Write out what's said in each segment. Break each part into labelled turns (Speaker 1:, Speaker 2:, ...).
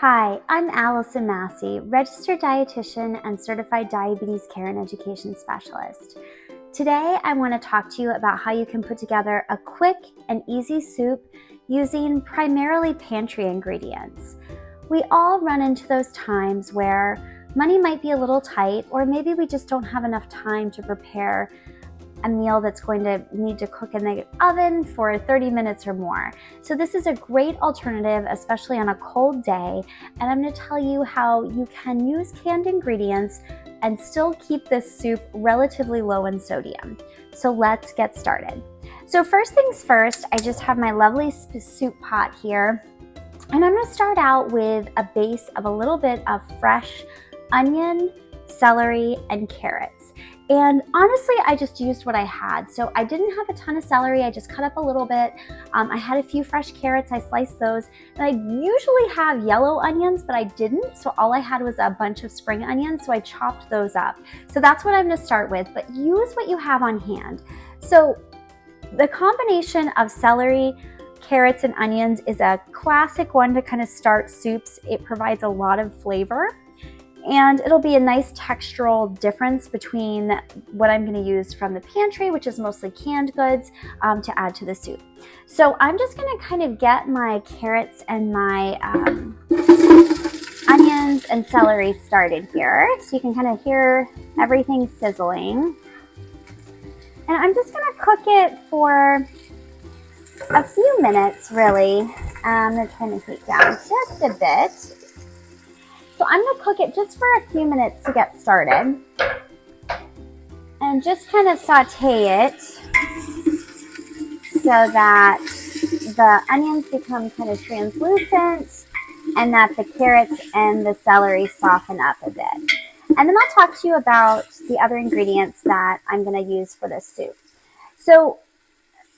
Speaker 1: Hi, I'm Allison Massey, registered dietitian and certified diabetes care and education specialist. Today, I want to talk to you about how you can put together a quick and easy soup using primarily pantry ingredients. We all run into those times where money might be a little tight, or maybe we just don't have enough time to prepare a meal that's going to need to cook in the oven for 30 minutes or more. So this is a great alternative, especially on a cold day. And I'm going to tell you how you can use canned ingredients and still keep this soup relatively low in sodium. So let's get started. So first things first, I just have my lovely soup pot here. And I'm going to start out with a base of a little bit of fresh onion, celery, and carrots. And honestly, I just used what I had. So I didn't have a ton of celery. I just cut up a little bit. I had a few fresh carrots. I sliced those. And I usually have yellow onions, but I didn't. So all I had was a bunch of spring onions. So I chopped those up. So that's what I'm going to start with, but use what you have on hand. So the combination of celery, carrots, and onions is a classic one to kind of start soups. It provides a lot of flavor. And it'll be a nice textural difference between what I'm going to use from the pantry, which is mostly canned goods, to add to the soup. So I'm just going to kind of get my carrots and my onions and celery started here. So you can kind of hear everything sizzling. And I'm just going to cook it for a few minutes, really. I'm going to turn the heat down just a bit. So I'm going to cook it just for a few minutes to get started and just kind of saute it so that the onions become kind of translucent and that the carrots and the celery soften up a bit. And then I'll talk to you about the other ingredients that I'm going to use for this soup. So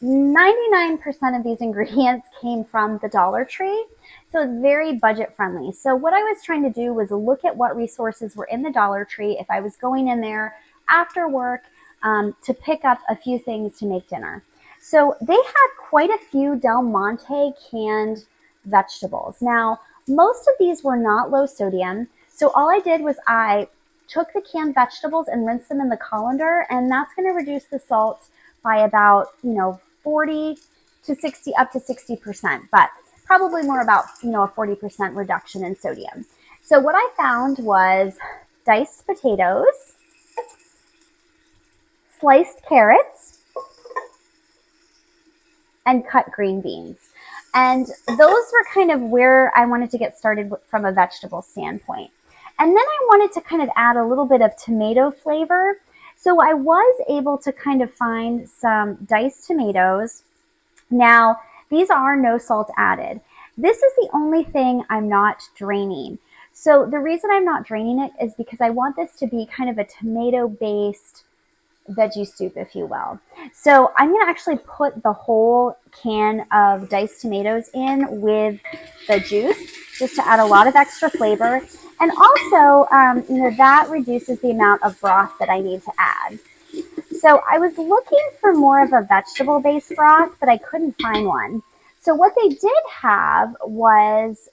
Speaker 1: 99% of these ingredients came from the Dollar Tree. So it's very budget friendly. So what I was trying to do was look at what resources were in the Dollar Tree if I was going in there after work to pick up a few things to make dinner. So they had quite a few Del Monte canned vegetables. Now, most of these were not low sodium. So all I did was I took the canned vegetables and rinsed them in the colander, and that's going to reduce the salt by about, 40 to 60, up to 60%, but probably more about, a 40% reduction in sodium. So what I found was diced potatoes, sliced carrots, and cut green beans. And those were kind of where I wanted to get started from a vegetable standpoint. And then I wanted to kind of add a little bit of tomato flavor. So I was able to kind of find some diced tomatoes. Now, these are no salt added. This is the only thing I'm not draining. So the reason I'm not draining it is because I want this to be kind of a tomato-based veggie soup, if you will. So I'm going to actually put the whole can of diced tomatoes in with the juice just to add a lot of extra flavor. And also, that reduces the amount of broth that I need to add. So I was looking for more of a vegetable-based broth, but I couldn't find one. So what they did have was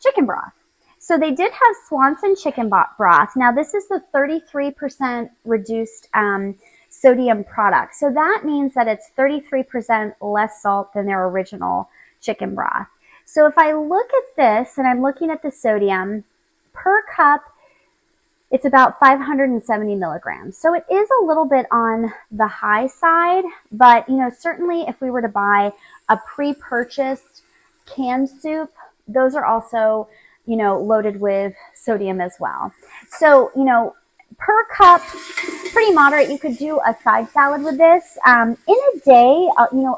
Speaker 1: chicken broth. So they did have Swanson chicken broth. Now this is the 33% reduced sodium product. So that means that it's 33% less salt than their original chicken broth. So if I look at this and I'm looking at the sodium per cup, it's about 570 milligrams. So it is a little bit on the high side, but certainly if we were to buy a pre-purchased canned soup, those are also, loaded with sodium as well. So, per cup, pretty moderate. You could do a side salad with this. In a day,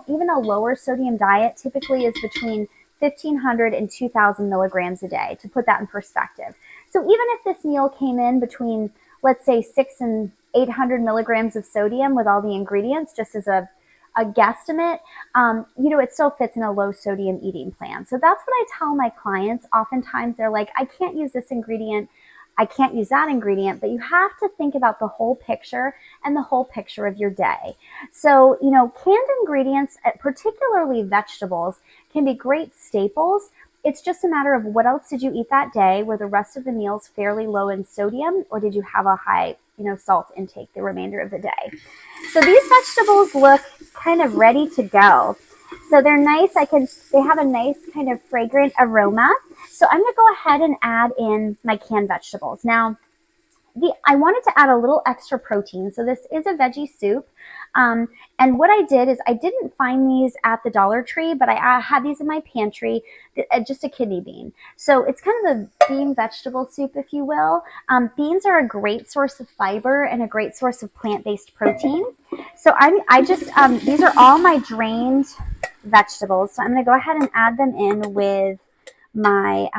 Speaker 1: even a lower sodium diet typically is between 1,500 and 2,000 milligrams a day, to put that in perspective. So even if this meal came in between, let's say, 600 and 800 milligrams of sodium with all the ingredients, just as a guesstimate, it still fits in a low sodium eating plan. So that's what I tell my clients. Oftentimes they're like, I can't use this ingredient. I can't use that ingredient, but you have to think about the whole picture and the whole picture of your day. So, canned ingredients, particularly vegetables, can be great staples. It's just a matter of what else did you eat that day? Were the rest of the meals fairly low in sodium, or did you have a high, salt intake the remainder of the day? So these vegetables look kind of ready to go. So they're nice. They have a nice kind of fragrant aroma. So I'm going to go ahead and add in my canned vegetables. Now, I wanted to add a little extra protein. So this is a veggie soup. And what I did is I didn't find these at the Dollar Tree, but I had these in my pantry, just a kidney bean. So it's kind of a bean vegetable soup, if you will. Beans are a great source of fiber and a great source of plant-based protein. So these are all my drained vegetables. So I'm going to go ahead and add them in with my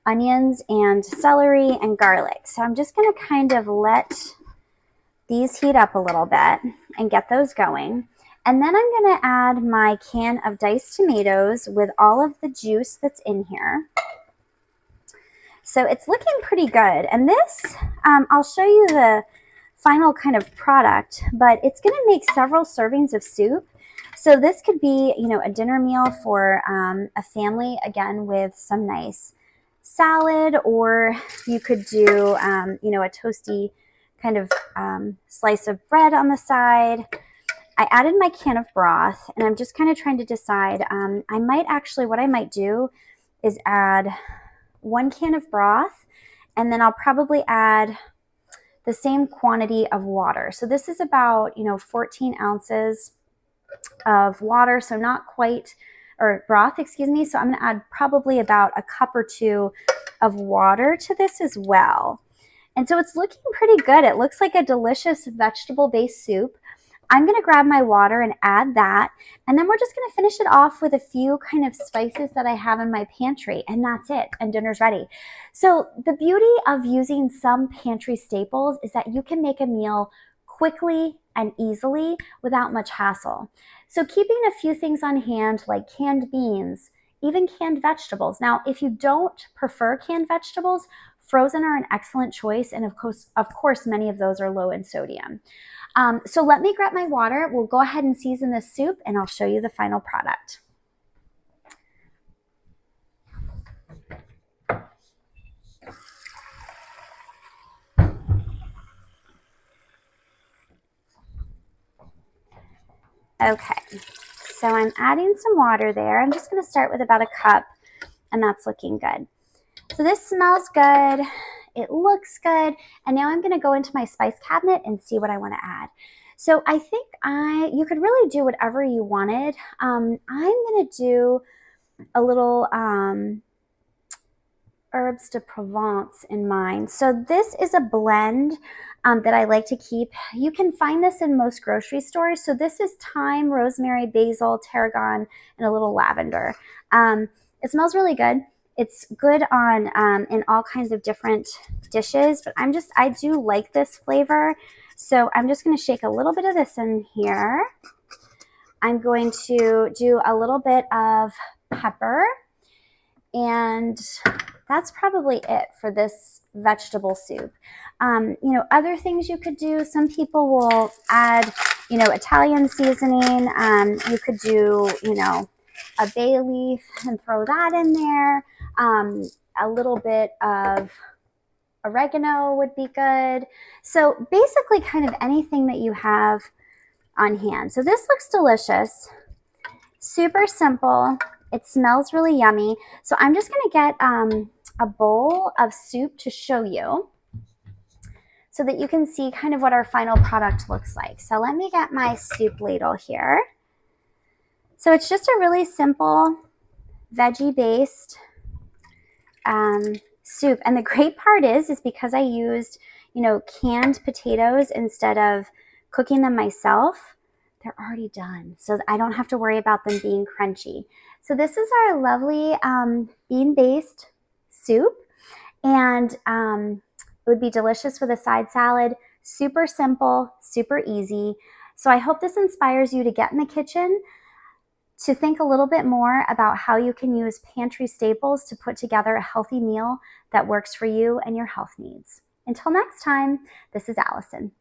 Speaker 1: onions and celery and garlic. So I'm just going to kind of let these heat up a little bit and get those going. And then I'm going to add my can of diced tomatoes with all of the juice that's in here. So it's looking pretty good. And this, I'll show you the final kind of product, but it's going to make several servings of soup. So this could be, a dinner meal for a family, again, with some nice salad, or you could do, a toasty kind of slice of bread on the side. I added my can of broth, and I'm just kind of trying to decide. What I might do is add 1 can of broth, and then I'll probably add the same quantity of water. So this is about, 14 ounces of water, so not quite, or broth, excuse me. So I'm going to add probably about a cup or 2 of water to this as well. And so it's looking pretty good. It looks like a delicious vegetable-based soup. I'm going to grab my water and add that, and then we're just going to finish it off with a few kind of spices that I have in my pantry, and that's it, and dinner's ready. So the beauty of using some pantry staples is that you can make a meal quickly and easily without much hassle. So keeping a few things on hand like canned beans, even canned vegetables. Now, if you don't prefer canned vegetables, frozen are an excellent choice, and of course, many of those are low in sodium. So let me grab my water. We'll go ahead and season this soup, and I'll show you the final product. Okay, so I'm adding some water there. I'm just going to start with about a cup, and that's looking good. So this smells good. It looks good. And now I'm going to go into my spice cabinet and see what I want to add. So I think you could really do whatever you wanted. I'm going to do a little herbs de Provence in mine. So this is a blend that I like to keep. You can find this in most grocery stores. So this is thyme, rosemary, basil, tarragon, and a little lavender. It smells really good. It's good on in all kinds of different dishes, but I do like this flavor. So I'm just going to shake a little bit of this in here. I'm going to do a little bit of pepper, and that's probably it for this vegetable soup. Other things you could do, some people will add, Italian seasoning. You could do, a bay leaf and throw that in there. A little bit of oregano would be good. So basically kind of anything that you have on hand. So this looks delicious. Super simple. It smells really yummy. So I'm just going to get a bowl of soup to show you so that you can see kind of what our final product looks like. So let me get my soup ladle here. So it's just a really simple veggie-based soup. And the great part is because I used, canned potatoes instead of cooking them myself, they're already done. So I don't have to worry about them being crunchy. So this is our lovely bean-based soup. And it would be delicious with a side salad. Super simple, super easy. So I hope this inspires you to get in the kitchen, to think a little bit more about how you can use pantry staples to put together a healthy meal that works for you and your health needs. Until next time, this is Allison.